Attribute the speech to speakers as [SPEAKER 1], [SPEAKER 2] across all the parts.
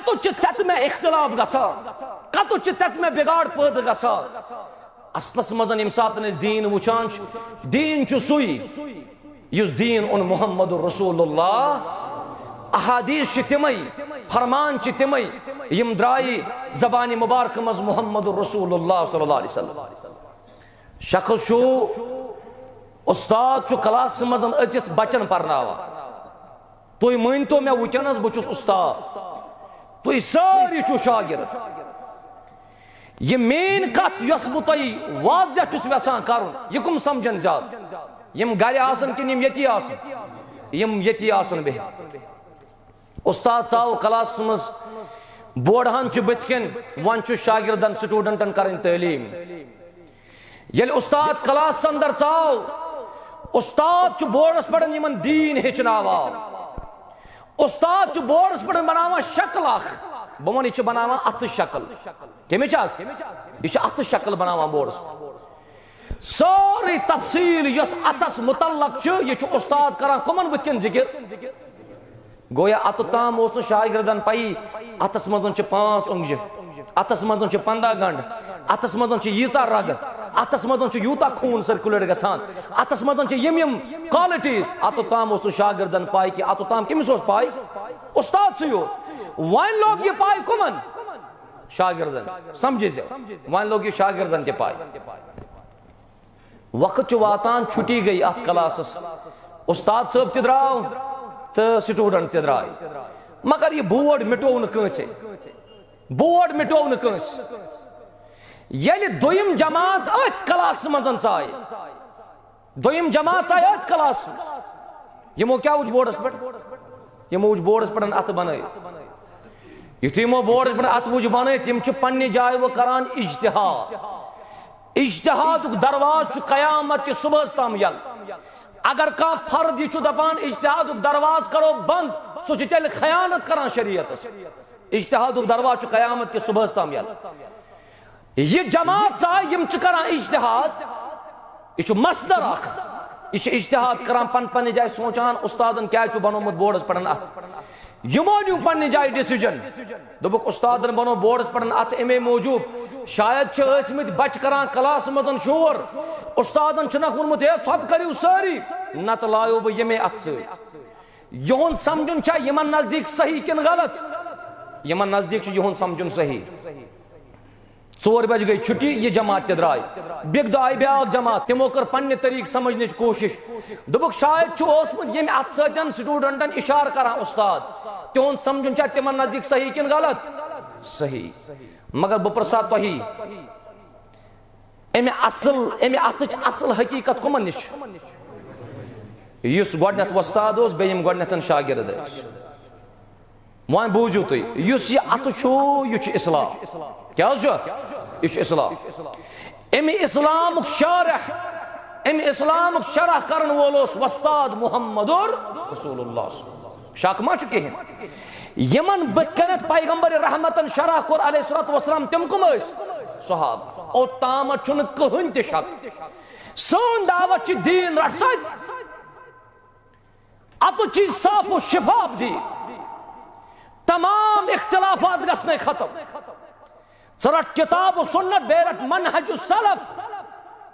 [SPEAKER 1] کتو چت میں اختلاف گسا کتو چت میں بگاڑ پید گسا اصلس مزن یم ساتن اس دین وچان دین چھ سوئی یس دین ان محمد رسول اللہ احادیث چھ تمئی فرمان چھ تمئی یم درائی زبان مبارک مز محمد رسول اللہ صلی اللہ علیہ وسلم شخص شو استاد چھ کلاس مزن اچت بچن پرناوا توی مانتو میں وچنس بچس استاد توی ساری چھو شاگرد یہ مین کت یس بہ تہ واضح چھس یژھان کرن یہ کم سمجھن زیادہ یم گھر آسن کن یم یتی آسن یم یتی آسن بہت استاد ژاو کلاس مز بورڈہن چھ بتھ کن ون چھ شاگردن سٹوڈنٹن کرن تعلیم یل استاد کلاس اندر ژاو استاد چھ بورڈس پڑھن یمن دین ہچناوا استاد چھ بورڈس پڑھن بناوا شکل اخ بمن یہ بناوا ات شکل کمچ یہ ات شکل بناوا بورڈس ساری تفصیل یس اتس متعلق یہ استاد کران کمن بت کن ذکر گویا ات تام اس شاگردن پائی اتس مزن 5 انگجہ اتس مزن 15 گنڈ اتس مزن ییژا رگ اتس مزن یوتا خون سرکولیٹ گژھان اتس مزن یم کوالٹیز ات تام اس شاگردن پائی کہ ات تام کمس پائی استاد سے ون لوگ یہ پائی کمن شاگردن سمجھے ون لوگ یہ شاگردن تے پائی وقت واتان چھٹی گئی ات کلاسس استاد صاحب تہ دراو تو سٹوڈنٹ تہ درائے مگر یہ بورڈ مٹو نہ کٲنٛسے بورڈ مٹو نہ کٲنٛسہِ ییٚلہِ دوٚیِم جماعت أتھۍ کلاسس منٛز ژایہِ دوٚیِم جماعت ژایہِ أتھۍ کلاسس منٛز یِمو کیٛاہ وُچھ بورڈس پٮ۪ٹھ یِمو وُچھ بورڈس پٮ۪ٹھ اتھٕ بنٲیِتھ یُتھُے یِمو بورڈس پٮ۪ٹھ اتھٕ وُچھ بنٲیِتھ یِم چھِ پننہِ جایہِ وۄنۍ کران اجتہاد اجتہادُک دروازٕ چھُ قیامت کِس صُبحس تام یلہٕ اگر کانٛہہ فرد یہ چھُ دپان اجتہادُک دروازٕ کرو بند سُہ چھُ تیٚلہِ خیانت کران شریعتس اجتہادُک دروازٕ چھُ قیامت کِس صُبحس تام یلہٕ یہ جماعت ژایہِ یِم چھِ کران اجتہاد یہ چھُ مصدر اکھ یہ چھِ اجتہاد کران پن پننہِ جایہِ سونچان استادن کیٛازِ چھُ بنومُت بورڈس پٮ۪ٹھ اتھ یِمو نیوٗ پننہِ جایہِ ڈیسیجن دوٚپُکھ استادن بنوو بورڈس پٮ۪ٹھ اتھ امے موٗجوٗب شاید چھِ ٲسمٕتۍ بچہٕ کران کلاس منٛز شور استادن چھُنکھ ووٚنمُت ہے ژھۄپہٕ کٔرِو سٲری نتہٕ لایو بہٕ ییٚمے اتھٕ سۭتۍ یِہُنٛد سمجھُن چھا یِمن نزدیٖک صحیح کِنہٕ غلط یِمن نزدیٖک چھُ یِہُنٛد سمجھُن صحیح 4 بج گئی چھٹی یہ جماعت تہ درائے بیٚکہِ دۄہ آیہِ بیٛاکھ جماعت تِمو کٔر پننہِ طریٖقہٕ سمجھنٕچ کوٗشش دوٚپُکھ شاید چھُ اوسمُت ییٚمہِ اتھٕ سۭتۍ سٹوڈنٹن اشارٕ کران استاد تِہُنٛد سمجھُن چھا تِمن نزدیٖک صحیح کِنہٕ غلط صحیح مگر بہٕ پرژھا تۄہی امہِ اتھٕچ اصل حقیٖقت کٕمن نِش یُس گۄڈنیٚتھ وۄستاد اوس بیٚیہِ یِم گۄڈنیٚتھ شاگرد ٲسۍ وۄنۍ بوٗزِو تُہۍ یُس یہِ اتھٕ چھُ یہِ چھُ اسلام کیٛاہ حظ چھُ یہ چھُ اسلام امہِ اسلامُک شارح امہِ اسلامُک شرح کرن وول اوس وۄستاد محمد رسول اللہ شک ما چھُ کِہیٖنۍ یمن بٕتھِ کنیٚتھ پیغمبر رحمتن شرح کوٚر علیہ الصلوۃ والسلام تِم کٕم ٲسۍ صحابہ اوٚتامتھ چھُنہٕ کٕہٕنۍ تہِ شک سٲنۍ دعوت چھِ دیٖن رٹ سۭتۍ اتُھ چھی صاف و شفاف دیٖن تمام اختلافات گژھنَے ختم ژٕ رٹ کتاب و سنت بیٚیہِ رٹ منہج السلف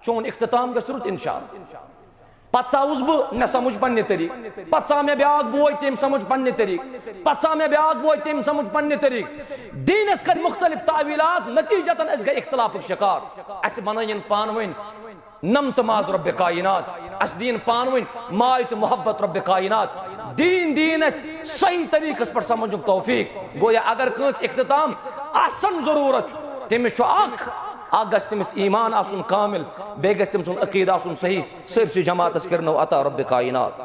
[SPEAKER 1] چون اختتام گژھِ رُت انشاءاللہ پتہٕ ژاوُس بہٕ مےٚ سمجھ پننہِ طریٖقہٕ پتہٕ ژاو مےٚ بیٛاکھ بوے تٔمۍ سمجھ پننہِ طریٖقہٕ پتہٕ ژاو مےٚ بیٛاکھ بوے تٔمۍ سمجھ پننہِ طریٖقہٕ دیٖنس کٔرۍ مختلف تعویٖلات نتیٖجتن أسۍ گٔے اختلافٕکۍ شکار اسہِ بنٲیِن پانہٕ ؤنۍ نمتہٕ ماز رۄبِ کاینات اسہِ دِیِن پانہٕ ؤنۍ ماے تہٕ محبت رۄبِ کاینات دیٖن اسہِ صحیح طریٖقس پٮ۪ٹھ سمجھُک توفیٖق گویا اگر کٲنٛسہِ اختتام آسن ضروٗرت چھُ تٔمِس چھُ اکھ گژھِ تٔمِس ایمان آسُن کامل بیٚیہِ گژھِ تٔمۍ سُنٛد عقیٖدٕ آسُن صحیح سٲرسٕے جماعتس کٔرنو عطا رۄبِ کاینات